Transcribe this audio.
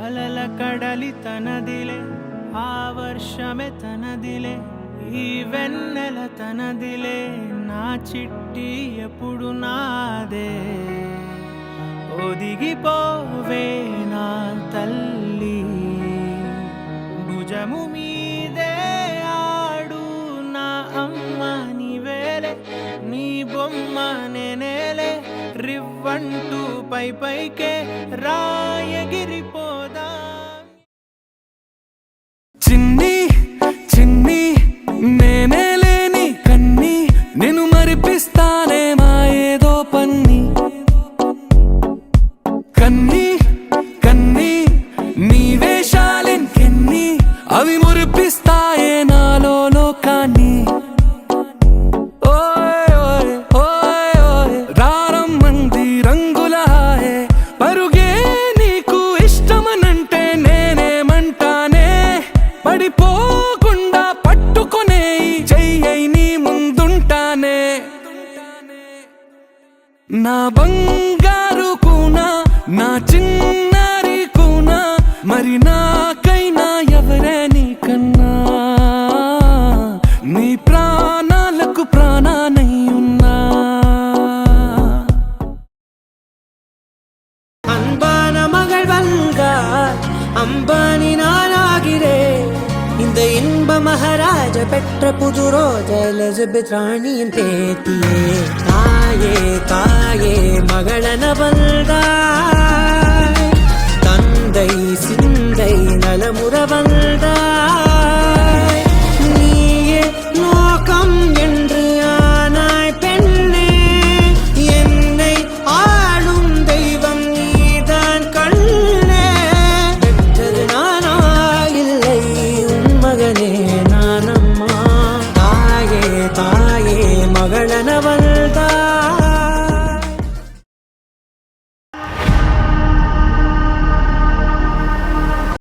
అలల కడలి తనదిలే ఆ వర్షమే తనదిలే ఈ వెన్నెల తనదిలే నా చిట్టి ఎప్పుడు నాదే ఒదిగిపోవే నా తల్లి భుజము మీదే ఆడు నా అమ్మ నీవేలే నీ బొమ్మ నేనేలే రివ్వంటూ పై పైకే రాయగిరిపోదా చిన్ని చిన్ని నేనే లేని కన్ని నేను మరిపిస్తానే మా ఏదో పన్ని కన్ని కన్ని నీ వేషాలెంకెన్ని అవి మురిపిస్తాయే నాలో లోకాన్ని పడిపోకుండా పట్టుకునే చెయ్యై నీ ముందుంటానే నా బంగారు కూనా నా చిన్నారి కూనా మరి నాకైనా ఎవరే నీకన్నా నీ ప్రాణాలకు ప్రాణానై ఉన్నా அன்பான மகள் வந்தார் அம்பானி நானாகிறே இந்த இன்ப மகாராஜ பெற்ற புது ரோஜ எலிசபெத் ராணியின் பேத்தியே தாயே தாயே மகளன வந்தாய் தந்தை சிந்தை நலமுற வந்தாய் நீயே லோகம் என்று ஆனாய் பெண்ணே என்னை ஆளும் தெய்வம் நீதான் கண்ணே பெற்றது நானா இல்லை உன் மகனே நானம்மா தாயே தாயே மகளனவன்